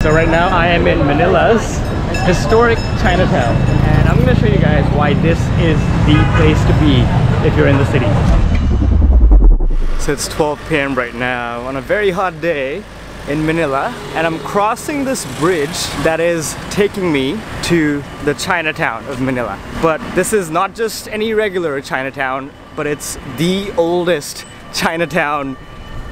So right now I am in Manila's historic Chinatown, and I'm going to show you guys why this is the place to be if you're in the city. So it's 12 p.m. right now on a very hot day in Manila, and I'm crossing this bridge that is taking me to the Chinatown of Manila. But this is not just any regular Chinatown, but it's the oldest Chinatown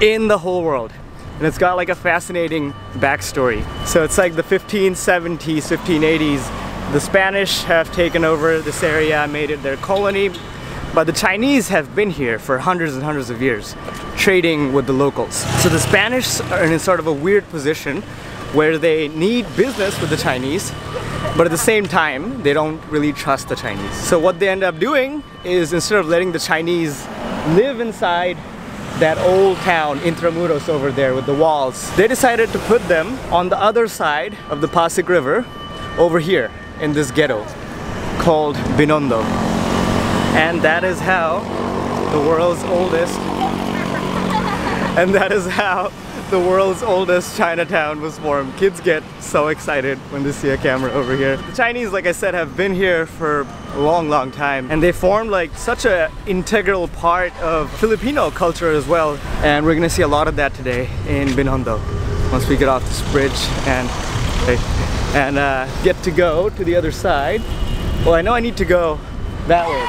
in the whole world. And it's got like a fascinating backstory. So it's like the 1570s, 1580s. The Spanish have taken over this area, made it their colony. But the Chinese have been here for hundreds and hundreds of years, trading with the locals. So the Spanish are in sort of a weird position where they need business with the Chinese, but at the same time, they don't really trust the Chinese. So what they end up doing is, instead of letting the Chinese live inside that old town, Intramuros over there with the walls, they decided to put them on the other side of the Pasig River, over here in this ghetto called Binondo. And that is how the world's oldest Chinatown was formed. Kids get so excited when they see a camera over here. The Chinese, like I said, have been here for a long time, and they formed like such an integral part of Filipino culture as well. And we're gonna see a lot of that today in Binondo once we get off this bridge and get to go to the other side. Well, I know I need to go that way.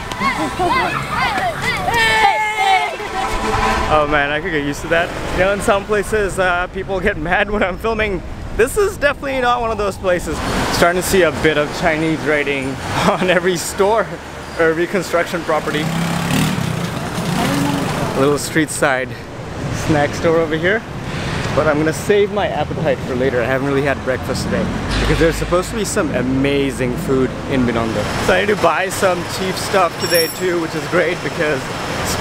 Oh man, I could get used to that. You know, in some places people get mad when I'm filming. This is definitely not one of those places. Starting to see a bit of Chinese writing on every store or every construction property. A little street side snack store over here. But I'm gonna save my appetite for later. I haven't really had breakfast today because there's supposed to be some amazing food in Binondo. So I need to buy some cheap stuff today too, which is great because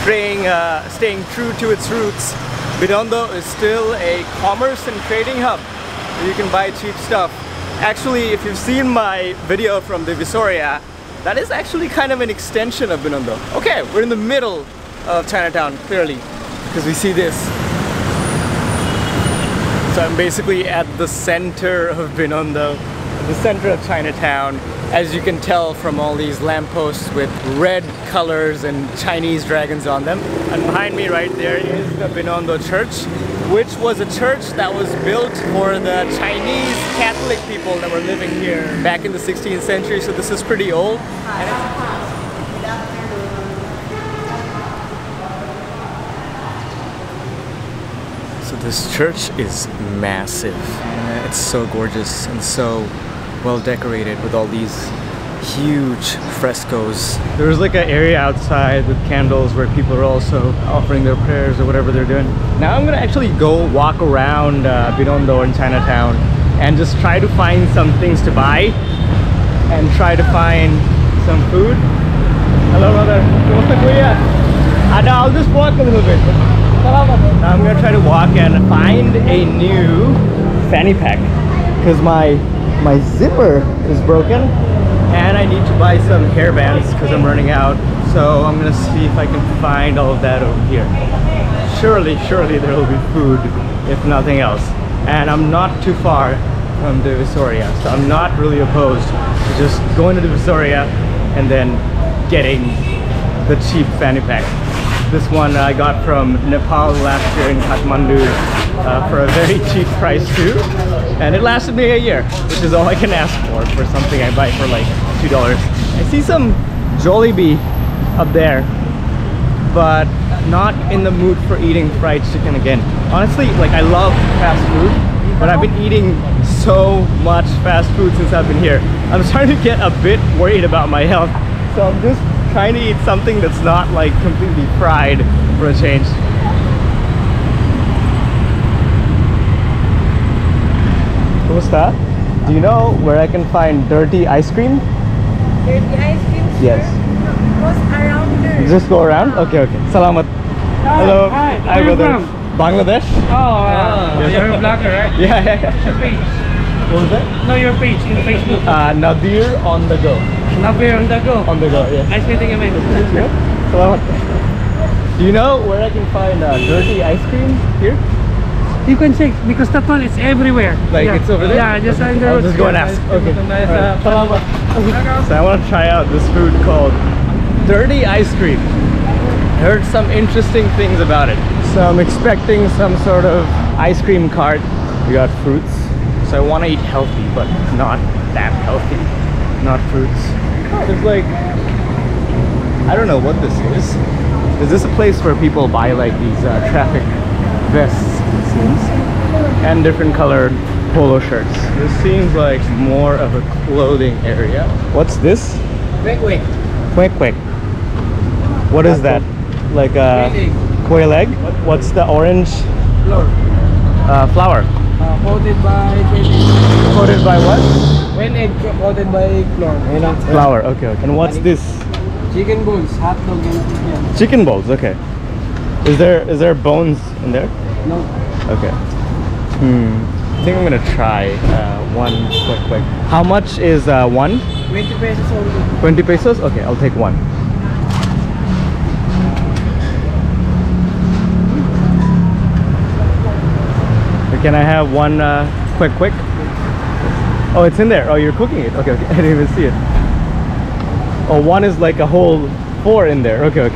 staying true to its roots, Binondo is still a commerce and trading hub where you can buy cheap stuff. Actually, if you've seen my video from Divisoria, that is actually kind of an extension of Binondo. Okay, we're in the middle of Chinatown, clearly, because we see this. So I'm basically at the center of Binondo, the center of Chinatown, as you can tell from all these lampposts with red colors and Chinese dragons on them. And behind me right there is the Binondo Church, which was a church that was built for the Chinese Catholic people that were living here back in the 16th century, so this is pretty old. So this church is massive. It's so gorgeous and so well decorated with all these huge frescoes. There was like an area outside with candles where people are also offering their prayers or whatever they're doing. Now I'm gonna actually go walk around Binondo in Chinatown and just try to find some things to buy and try to find some food. Hello brother, kumusta kuya? I'll just walk a little bit. Now I'm gonna try to walk and find a new fanny pack because my zipper is broken and I need to buy some hair bands because I'm running out. So I'm gonna see if I can find all of that over here. Surely there will be food if nothing else. And I'm not too far from Divisoria, so I'm not really opposed to just going to Divisoria and then getting the cheap fanny pack. This one I got from Nepal last year in Kathmandu for a very cheap price too, and it lasted me a year, which is all I can ask for something I buy for like $2. I see some Jollibee up there, but not in the mood for eating fried chicken again. Honestly, like I love fast food, but I've been eating so much fast food since I've been here. I'm starting to get a bit worried about my health, so I'm just trying to eat something that's not like completely fried for a change. Kumusta? Do you know where I can find dirty ice cream? Dirty ice cream? Yes. Goes around there. Just go around? Okay. Salamat. Hello. Hi brother. Bangladesh? Oh, yes. You're a blogger, right? Yeah. Your page. What was that? No, your page in Facebook. Nadir on the go. Nadir on the go. On the go, yes. Nice meeting you, man. Salamat. Do you know where I can find dirty ice cream here? You can check because that one is everywhere. Like it's over there? Yeah, just on the I'll road. just go and ask. Okay. Alright. So I want to try out this food called dirty ice cream. Heard some interesting things about it. So I'm expecting some sort of ice cream cart. We got fruits. So I want to eat healthy, but not that healthy. Not fruits. There's like, I don't know what this is. Is this a place where people buy like these traffic vests, it seems, and different colored polo shirts? This seems like more of a clothing area. What's this? Quick. Quail. What is that? Like a quail egg? What's the orange flour? Coated by Coated by what? when egg coated by flour. Flour. Okay. And what's this? Chicken balls, hot dog and chicken. Chicken balls. Okay. Is there bones in there? No. Okay. I think I'm gonna try one quick. How much is one? 20 pesos only. 20 pesos? Okay, I'll take one. Can I have one quick? Oh, it's in there. Oh, you're cooking it. Okay. I didn't even see it. Oh, one is like a whole 4 in there. Okay.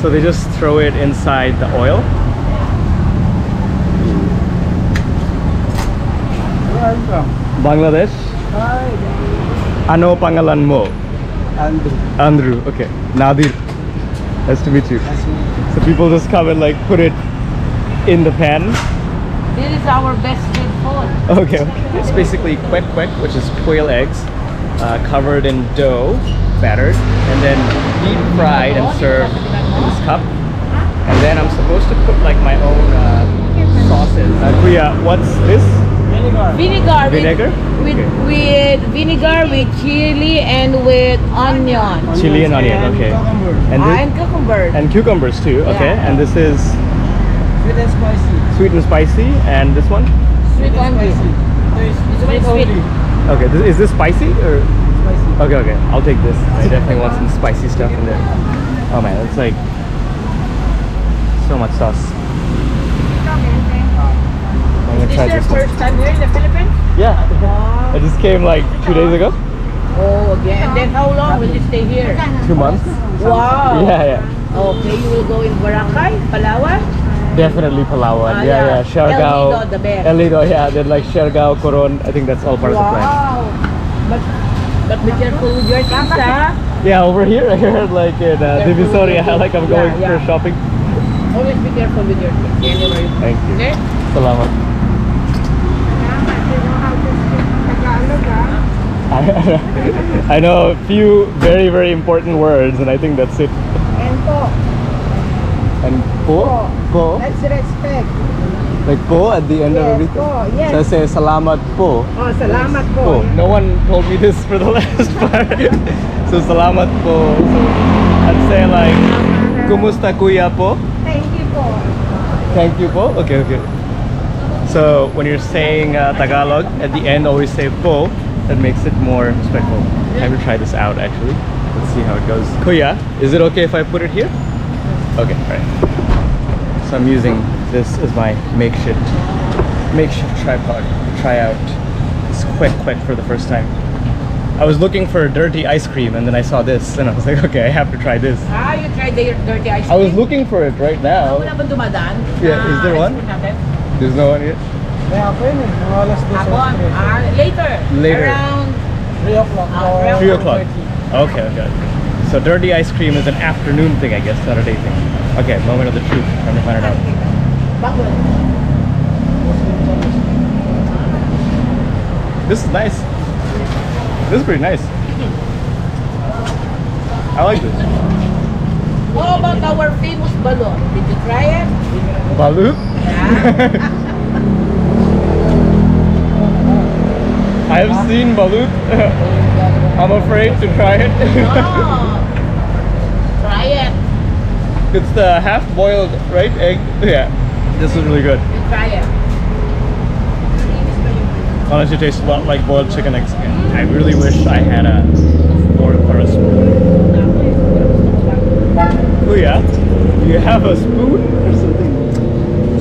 So they just throw it inside the oil. Where are you from? Bangladesh. Hi. Ano pangalan mo? Andrew. Okay. Nadir. Nice to meet you. So people just come and like put it in the pan. This is our best street food. Okay. It's basically quick, which is quail eggs covered in dough, battered, and then deep fried and served in this cup. And then I'm supposed to put like my own sauces. Kuya, what's this? Vinegar. With Okay. vinegar, with chili, and with onion. Chili and onion. Okay. And And cucumber. and cucumbers too. Okay. Yeah. And this is Sweet and spicy. sweet and spicy. And this one? Sweet only. This Sweet. only. Okay. Is this spicy or? Spicy. Okay. I'll take this. I definitely want some spicy stuff in there. Oh man, that's like so much sauce. I'm gonna Is try this your this one. first time here in the Philippines? Yeah. I just came like 2 days ago. Oh, again. And then how long will you stay here? 2 months. Wow. Yeah. Okay, you will go in Boracay, Palawan. Definitely Palawan. Ah, Yeah. yeah. Siargao. El Nido, the best. El Nido, yeah. Then like Siargao, Coron. I think that's all part of the plan. Wow. But be careful with your things, ha? Yeah, over here I heard like in Divisoria, like I'm going for shopping. Always be careful with your things. Anywhere you go. Thank you. Okay? Salamat. I know a few very important words, and I think that's it. And po. And po, That's respect. like po at the end of everything. Po, yes. So I say salamat po. Oh, salamat po. Po. No one told me this for the last part. So salamat po. So I'd say like kumusta kuya po? Thank you po. Thank you po. Okay. So when you're saying Tagalog at the end, always say po. That makes it more respectful. I have to try this out actually. Let's see how it goes. Kuya, is it okay if I put it here? Okay, alright. So I'm using this as my makeshift tripod to try out this quick for the first time. I was looking for dirty ice cream and then I saw this and I was like, okay, I have to try this. Ah, you tried the dirty ice cream? I was looking for it right now. Wala ba dumadaan? Yeah, is there one? Ice cream natin? There's no one yet? May ako yun eh. Mga alas 2 Hapon. Later. Around 3 o'clock. 3 o'clock. Okay. So dirty ice cream is an afternoon thing, I guess, not a day thing. Okay, moment of the truth. Time to find it out. bakit? This is nice. This is pretty nice. I like this. How about our famous balloon? Did you try it? Balut? Yeah. I have seen balut. I'm afraid to try it. No. Try it. It's the half-boiled, right, egg? Yeah. This is really good. You try it. Honestly, it tastes a lot like boiled chicken eggs. I really wish I had a fork or a spoon. Oh yeah? Do you have a spoon or something?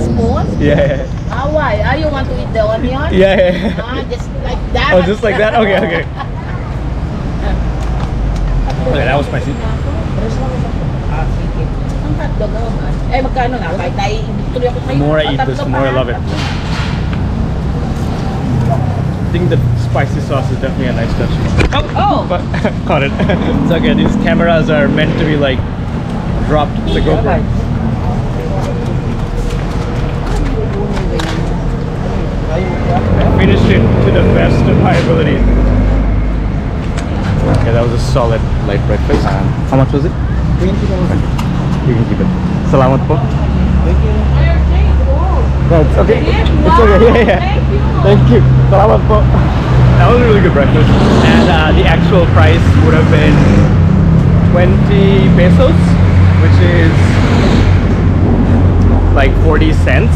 Spoon? Yeah. Ah, what? Why? You want to eat the onion? Yeah. Just like that. Oh, just like that? Okay, okay. Okay, that was spicy. Ang hotdog naman. Eh, magkano na? Kahit naiituloy ako The more I eat this, the more I love it. I think the spicy sauce is definitely a nice touch. Oh! But caught it. It's okay. These cameras are meant to be like dropped to the GoPro. Finished it to the best of my ability. Okay, that was a solid light breakfast. How much was it? 20,000. You can keep it. Salamat po. Thank you. No, it's okay. It's okay. Yeah. Thank you. Salamat po. That was a really good breakfast. And the actual price would have been 20 pesos, which is like 40 cents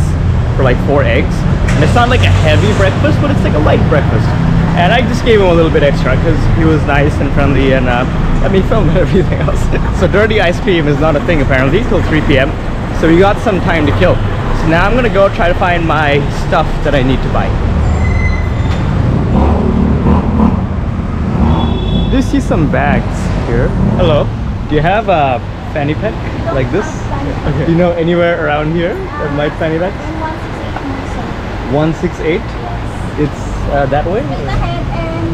for like 4 eggs. And it's not like a heavy breakfast, but it's like a light breakfast. And I just gave him a little bit extra because he was nice and friendly and let me film everything else. So dirty ice cream is not a thing apparently till 3 p.m. So we got some time to kill. So now I'm gonna go try to find my stuff that I need to buy. Do you see some bags here? Hello. Do you have a fanny pack like this? Okay. Do you know anywhere around here that might fanny packs? 168? It's that way? Just ahead and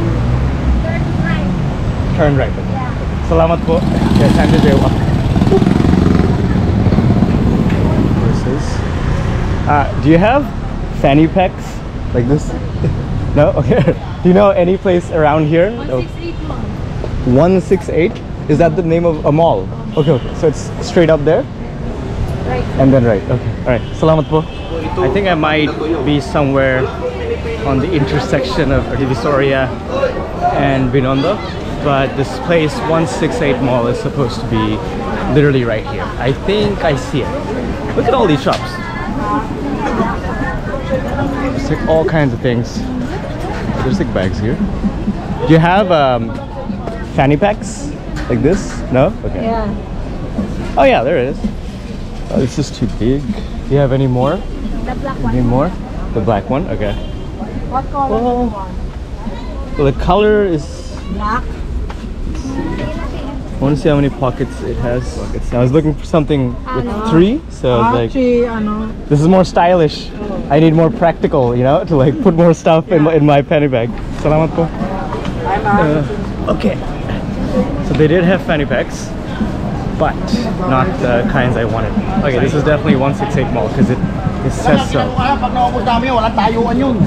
turn right. Turn right. Yeah. Salamat po. Yeah, time to jaywalk. Versus. Do you have fanny packs like this? No? Okay. Do you know any place around here? 168 mall. 168? Is that the name of a mall? Okay, okay. So it's straight up there? Right. And then right. Okay. Alright. Salamat po. I think I might be somewhere on the intersection of Divisoria and Binondo. But this place, 168 Mall, is supposed to be literally right here. I think I see it. Look at all these shops. There's like all kinds of things. There's like bags here. Do you have fanny packs like this? No? Okay. Yeah. Oh yeah, there it is. Oh, this is too big. Do you have any more? The black one. Any more? The black one? Okay. What color do you want? Well, the color is... Black. I want to see how many pockets it has. I was looking for something with 3, so I was like, this is more stylish. I need more practical, you know, to like put more stuff in my fanny bag. Salamat po. Okay. So they did have fanny packs, but not the kinds I wanted. Okay, this is definitely 168 Mall because it says so.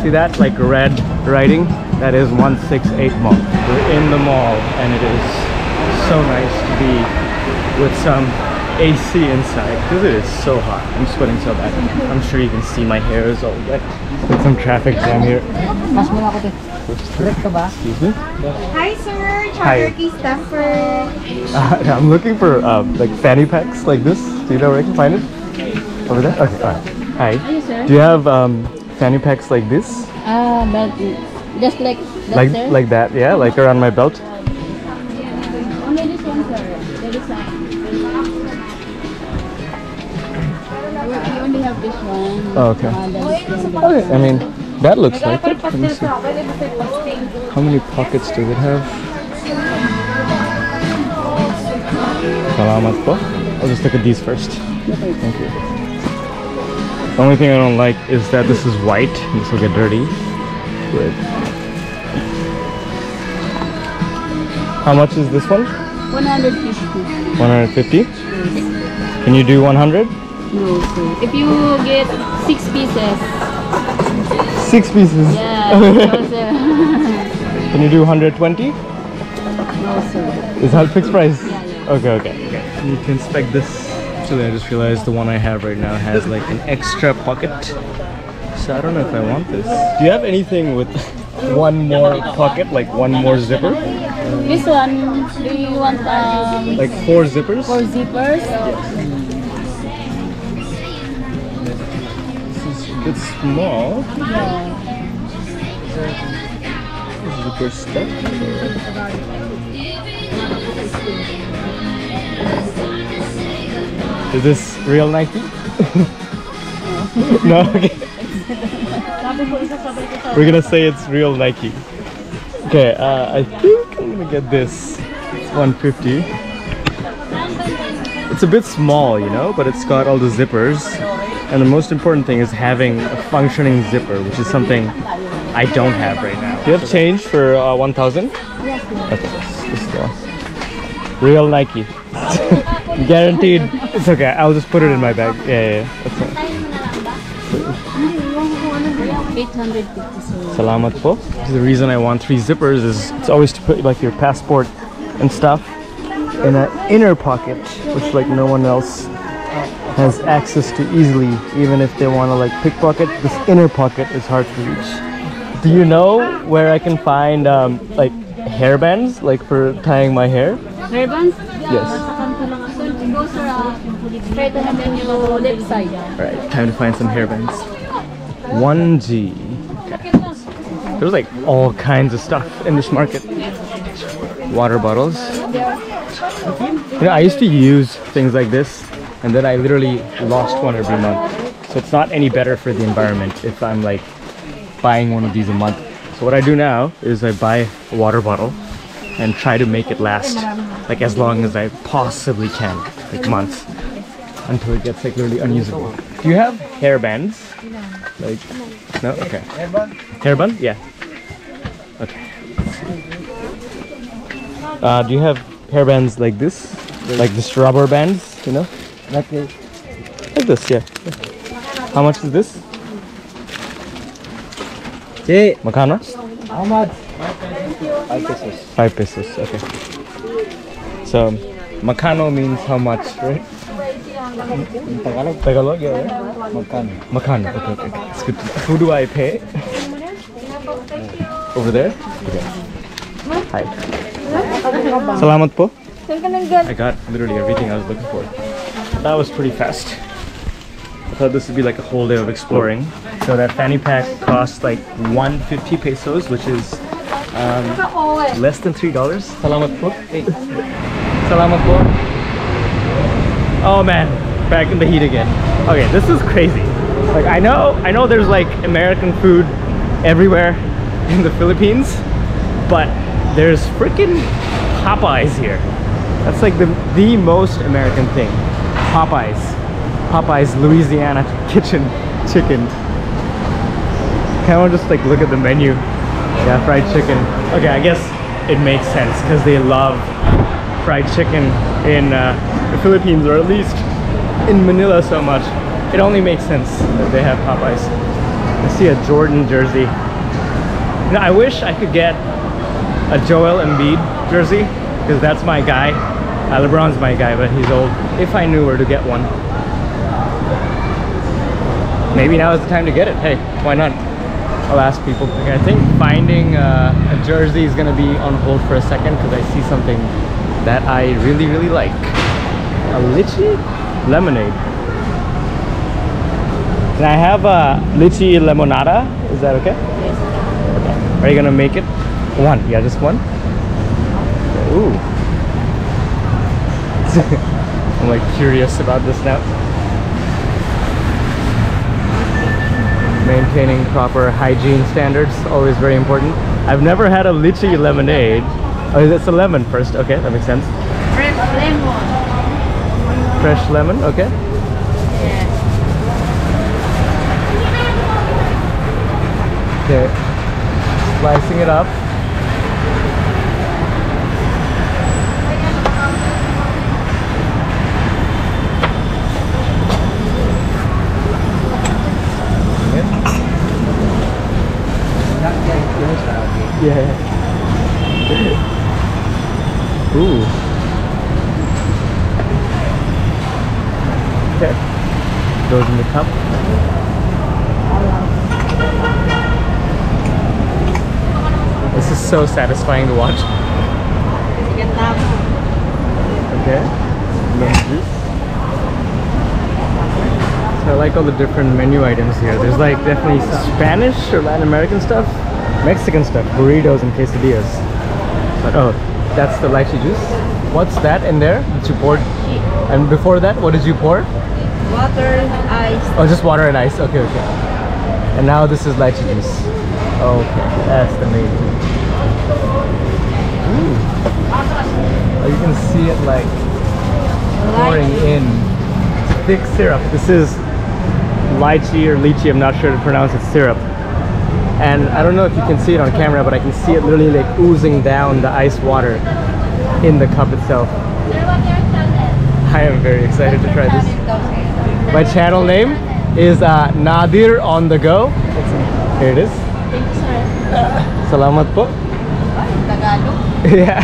See that, like red writing? That is 168 Mall. We're in the mall and it is so nice to be with some AC inside because it is so hot. I'm sweating so bad. I'm sure you can see my hair is all wet. There's some traffic jam here. Excuse me? Hi, sir. Hi. Turkey stuffer. I'm looking for like fanny packs like this. Do you know where I can find it? Over there? Okay, alright. Hi. Hi, sir. Do you have fanny packs like this? But just like that, sir? Like that, yeah? Like around my belt? Only this one, sir. The design. We only have this one. Oh, okay. Okay, I mean, that looks like it. Let me see. How many pockets does it have? Salamat po. I'll just look at these first. Thank you. The only thing I don't like is that this is white. This will get dirty. Good. How much is this one? 150. 150? Can you do 100? No, sir. If you get 6 pieces. 6 pieces? Yeah. No, sir. Can you do 120? No, sir. Is that fixed price? Yeah, yeah. Okay, okay. You need to inspect this. Actually, I just realized the one I have right now has like an extra pocket. So I don't know if I want this. Do you have anything with one more pocket, like one more zipper? This one, do you want Like 4 zippers? 4 zippers? This is a bit small. Yeah. Zipper stuff. Is this real Nike? No, okay. We're gonna say it's real Nike. Okay, I think I'm gonna get this. It's 150. It's a bit small, you know, but it's got all the zippers. And the most important thing is having a functioning zipper, which is something I don't have right now. Do you have change for 1,000? Yes. Okay, this is the real Nike. Guaranteed. It's okay. I'll just put it in my bag. Yeah. That's fine. 850. Salamat po. The reason I want 3 zippers is it's always to put like your passport and stuff in an inner pocket, which like no one else has access to easily. Even if they want to like pickpocket, this inner pocket is hard to reach. Do you know where I can find like hair bands, like for tying my hair? Hair bands? Yes. Go straight and then you go left side. Alright, time to find some hair bands. 1G. Okay. There's like all kinds of stuff in this market. Water bottles. You know, I used to use things like this, and then I literally lost one every month. So it's not any better for the environment if I'm like buying one of these a month. So what I do now is I buy a water bottle and try to make it last like as long as I possibly can, like months, until it gets like literally unusable. Do you have hair bands? Like, no? Okay. Hair band? Yeah. Okay. Do you have hair bands like this? Like this rubber bands, you know? Like this. Like this, yeah. How much is this? Che, Makano? how much? 5 pesos. 5 pesos, okay. So, Makano means how much, right? In Tagalog, Tagalog, yeah, right? magkano? Makano, okay, okay. It's good to know. Who do I pay? Over there? Okay. Hi. Salamat po. I got literally everything I was looking for. That was pretty fast. I thought this would be like a whole day of exploring. So that fanny pack costs like 150 pesos, which is less than $3. Salamat po. Salamat po. Oh man, back in the heat again. Okay, this is crazy. Like I know there's like American food everywhere in the Philippines, but there's freaking Popeyes here. That's like the most American thing. Popeyes Louisiana kitchen chicken. Kind of just like look at the menu. Yeah, fried chicken. Okay, I guess it makes sense because they love fried chicken in the Philippines, or at least in Manila so much. It only makes sense that they have Popeyes. I see a Jordan jersey. You know, I wish I could get a Joel Embiid jersey because that's my guy. LeBron's my guy, but he's old. If I knew where to get one. Maybe now is the time to get it. Hey, why not? I'll ask people. Okay, I think finding a jersey is gonna be on hold for a second because I see something that I really like. A Lychee lemonade. Can I have a Lychee limonada? Is that okay? Yes. Okay. Are you gonna make it? One. Yeah, just one. Ooh. I'm like curious about this now. Maintaining proper hygiene standards, always very important. I've never had a Lychee lemonade. Oh, it's a lemon first. Okay, that makes sense. Fresh lemon. Fresh lemon, okay. Yes. Okay. Slicing it up. Yeah. Ooh. Okay. Goes in the cup. This is so satisfying to watch. Okay. Lemon juice. So I like all the different menu items here. There's like definitely Spanish or Latin American stuff. Mexican stuff, burritos and quesadillas. But oh, that's the lychee juice. What's that in there that you poured? And before that, what did you pour? Water, ice. Oh, just water and ice. Okay, okay. And now this is lychee juice. Okay, that's the main thing. Ooh. Oh, you can see it like pouring in. It's thick syrup. This is lychee or lychee, I'm not sure to pronounce it, syrup. And I don't know if you can see it on camera, but I can see it literally like oozing down the ice water in the cup itself. I am very excited to try this. My channel name is Nadir on the go. Here it is. Thank you, sir. Salamat po. Tagalog. Yeah.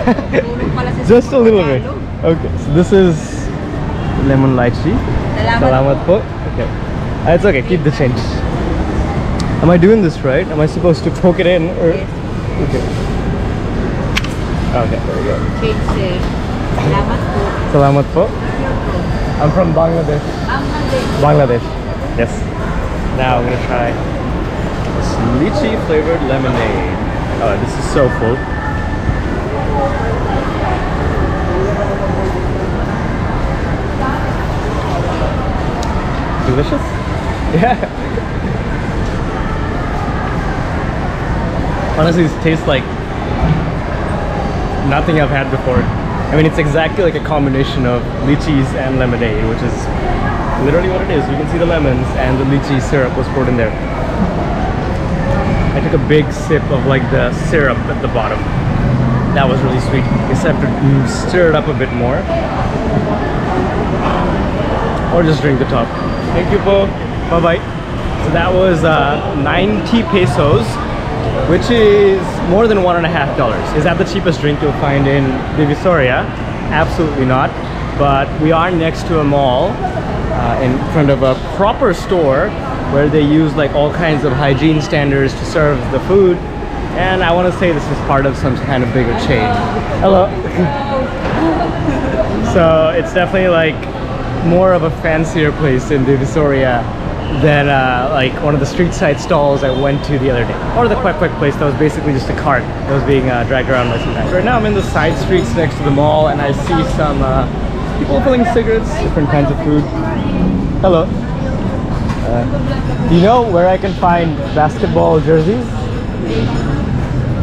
Just a little bit. Okay, so this is lemon lychee. Salamat po. Okay. It's okay, keep the change. Am I doing this right? Am I supposed to poke it in or? Yes. Okay. Okay, there we go. Change. Salamat po. Salamat po. I'm from Bangladesh. Bangladesh. Yes. Now I'm gonna try this lychee flavored lemonade. Oh, this is so full. Delicious? Yeah. Honestly, this tastes like nothing I've had before. I mean, it's exactly like a combination of lychees and lemonade, which is literally what it is. You can see the lemons and the lychee syrup was poured in there. I took a big sip of like the syrup at the bottom. That was really sweet. I guess I have to stir it up a bit more. Or just drink the top. Thank you, po. Bye-bye. So that was 90 pesos, which is more than $1.50. Is that the cheapest drink you'll find in Divisoria? Absolutely not. But we are next to a mall in front of a proper store where they use like all kinds of hygiene standards to serve the food. And I want to say this is part of some kind of bigger chain. Hello. So it's definitely like more of a fancier place in Divisoria than like one of the street side stalls I went to the other day, or the Quail place that was basically just a cart that was being dragged around by some guys. Right now I'm in the side streets next to the mall and I see some people filling cigarettes, different kinds of food. Hello. Do you know where I can find basketball jerseys?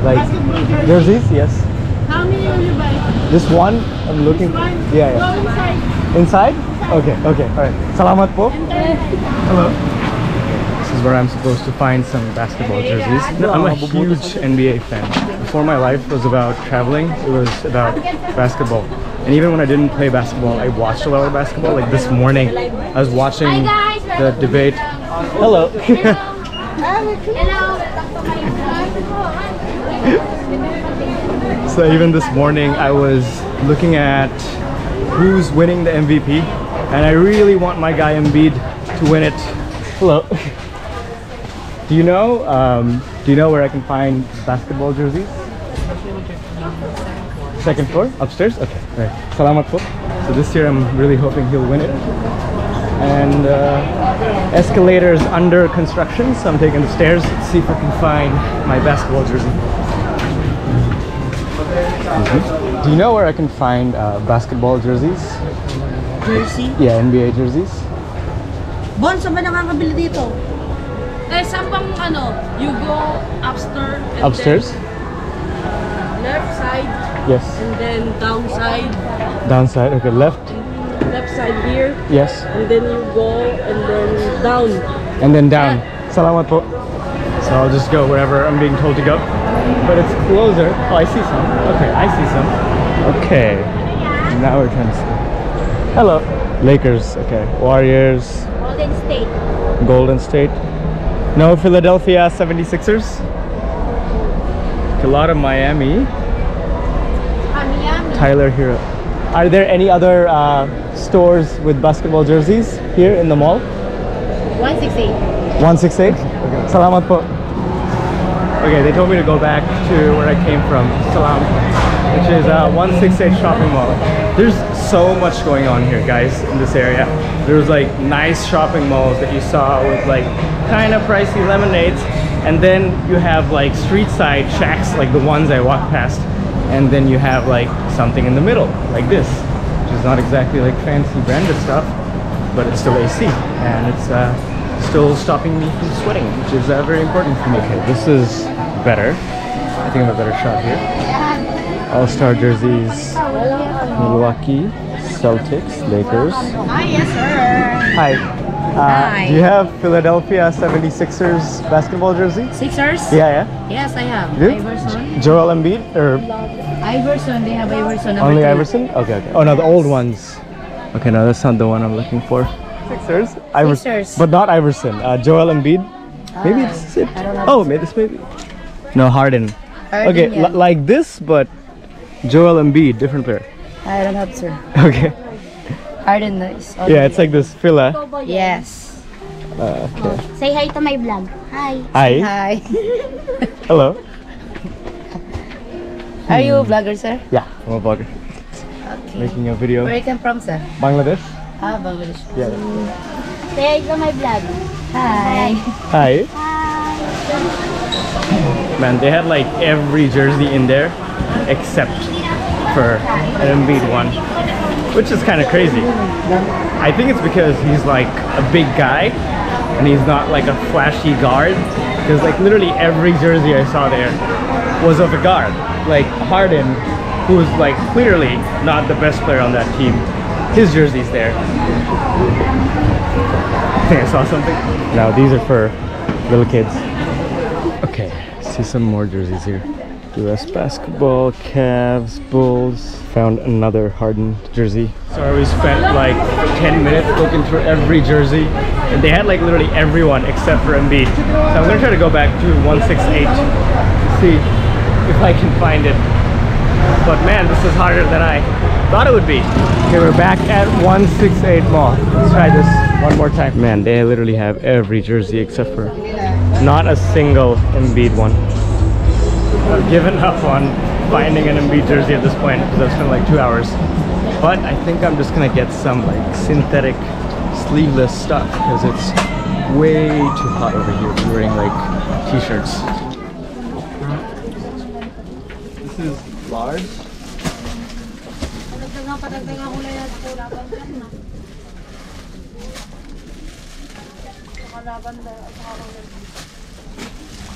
Like jerseys? Yes. How many will you buy? Just one? I'm looking. Yeah, yeah. Go inside. Inside? Okay, okay, alright. Salamat po. Hello. This is where I'm supposed to find some basketball jerseys. I'm a huge NBA fan. Before my life was about traveling, it was about basketball. And even when I didn't play basketball, I watched a lot of basketball. Like this morning, I was watching the debate. Hello. So even this morning, I was looking at who's winning the MVP. And I really want my guy Embiid to win it. Hello. Do you know where I can find basketball jerseys? Second floor? Upstairs? Okay. Right. Salamat po. So this year I'm really hoping he'll win it. And escalators under construction, so I'm taking the stairs to see if I can find my basketball jersey. Do you know where I can find basketball jerseys? Jersey? Yeah, NBA jerseys. Bon, saan ba nakakabili dito? Saan bang you go upstairs. And Upstairs? then left side. Yes. And then downside. Downside, okay, left. Left side here. Yes. And then you go and then down. And then down. Salamat po. So I'll just go wherever I'm being told to go. But it's closer. Oh, I see some. Okay, I see some. Okay. Now we're trying to see. Hello. Lakers, okay. Warriors. Golden State. Golden State. No Philadelphia 76ers. A lot of Miami. Miami. Tyler Hero. Are there any other stores with basketball jerseys here in the mall? 168. 168? Okay. Salamat po. Okay, they told me to go back to where I came from, Salam, which is 168 shopping mall. There's so much going on here, guys, in this area. There's like nice shopping malls that you saw with like kind of pricey lemonades, and then you have like street side shacks like the ones I walked past, and then you have like something in the middle like this, which is not exactly like fancy branded stuff, but it's still AC, and it's still stopping me from sweating, which is very important for me. Okay, this is better. I think I have a better shot here. All-Star jerseys, Milwaukee, Celtics, Lakers. Hi, yes, sir. Hi. Hi. Do you have Philadelphia 76ers basketball jersey? Sixers? Yeah. Yes, I have. Good. Iverson. Joel Embiid or Iverson, they have Iverson. only Iverson? Okay. Oh no, the old ones. Okay, no, that's not the one I'm looking for. Sixers? Sixers. But not Iverson. Joel Embiid. Maybe it's it. Oh, maybe this maybe. No, Harden. Okay, yeah. like this, but Joel Embiid, different player. I don't have, sir. Okay. Harden is. Yeah, it's like this Phila. Yes. Okay. Say hi to my vlog. Hi. Hi. Hi. Hello. Are you a vlogger, sir? Yeah, I'm a vlogger. Okay. Making a video. Where you come from, sir? Bangladesh. Ah, Bangladesh. Yeah. Say hi to my vlog. Hi. Hi. Man, they had like every jersey in there except for an Embiid one, which is kind of crazy. I think it's because he's like a big guy and he's not like a flashy guard, because like literally every jersey I saw there was of a guard. Like Harden, who's like clearly not the best player on that team, his jersey's there. I think I saw something. Now these are for little kids. Okay, see some more jerseys here. US basketball, Cavs, Bulls. Found another Harden jersey. So we spent like 10 minutes looking through every jersey, and they had like literally everyone except for Embiid. So I'm gonna try to go back to 168 to see if I can find it. But man, this is harder than I thought it would be. Okay, we're back at 168 Mall. Let's try this one more time. Man, they literally have every jersey except for not a single Embiid one. I've given up on finding an Embiid jersey at this point because I've spent like 2 hours. But I think I'm just gonna get some like synthetic sleeveless stuff because it's way too hot over here to be wearing like t-shirts. This is large.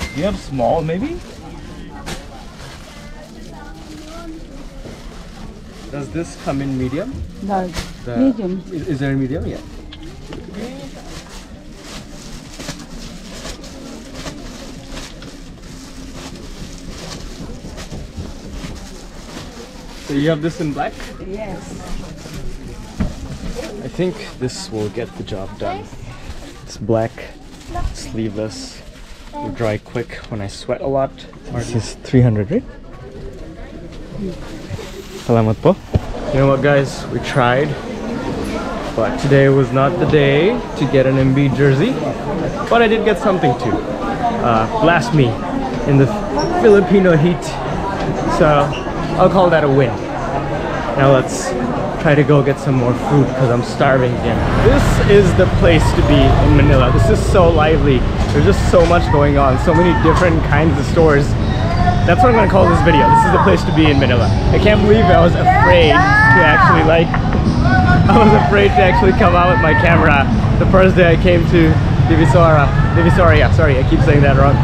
Do you have small maybe? Does this come in medium? Large. Medium. Is there a medium? Yeah. So you have this in black? Yes. I think this will get the job done. It's black, sleeveless, will dry quick when I sweat a lot. This is 300, right? Salamat po. You know what guys, we tried, but today was not the day to get an Embiid jersey, but I did get something to blast me in the Filipino heat, so I'll call that a win. Now let's try to go get some more food because I'm starving again. This is the place to be in Manila. This is so lively. There's just so much going on, so many different kinds of stores. That's what I'm gonna call this video. This is the place to be in Manila. I can't believe I was afraid to actually come out with my camera the first day I came to Divisoria. Sorry, I keep saying that wrong.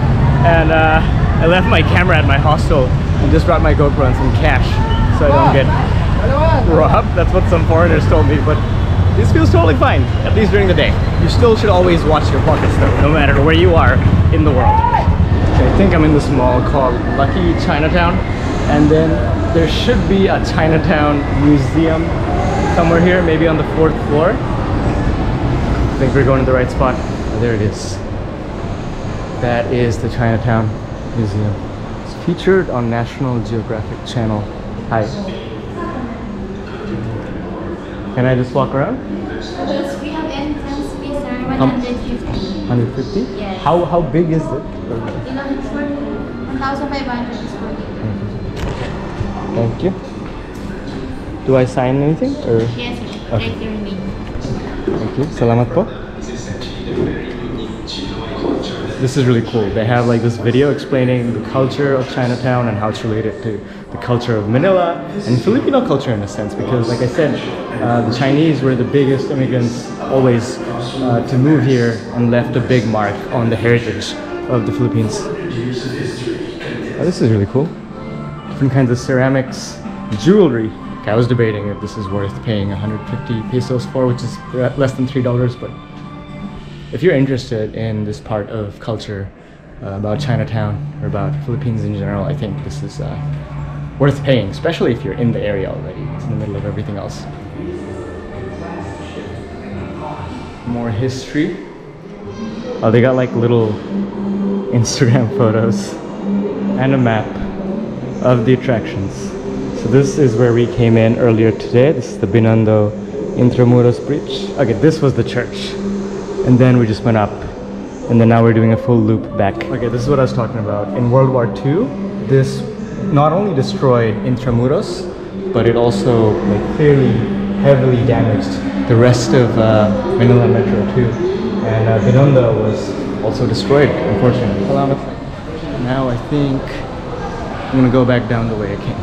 And I left my camera at my hostel and just brought my GoPro and some cash so I don't get robbed. That's what some foreigners told me, but this feels totally fine, at least during the day. You still should always watch your pockets though, no matter where you are in the world. Okay, I think I'm in this mall called Lychee Chinatown, and then there should be a Chinatown Museum somewhere here, maybe on the 4th floor. I think we're going to the right spot. Oh, there it is. That is the Chinatown Museum. It's featured on National Geographic Channel. Hi. Can I just walk around? Yes, we have entrance fee, sir. 150. 150? Yes. How big is it? 1,500 is for you. Thank you. Do I sign anything? Or? Yes, sir. Okay. Take your name. Thank you. Salamat po. this is really cool. They have like this video explaining the culture of Chinatown and how it's related to the culture of Manila and Filipino culture in a sense, because like I said, the Chinese were the biggest immigrants always to move here and left a big mark on the heritage of the Philippines. Oh, this is really cool. Different kinds of ceramics, jewelry. Okay, I was debating if this is worth paying 150 pesos for, which is less than $3, but if you're interested in this part of culture about Chinatown or about Philippines in general, I think this is worth paying, especially if you're in the area already. It's in the middle of everything else. More history. Oh, they got like little Instagram photos and a map of the attractions. So this is where we came in earlier today. This is the Binondo Intramuros Bridge. Okay, this was the church. And then we just went up. And then now we're doing a full loop back. Okay, this is what I was talking about. In World War II, this not only destroyed Intramuros, but it also like fairly heavily damaged the rest of Manila Metro too. And Binondo was also destroyed, unfortunately. Now I think I'm gonna go back down the way I came.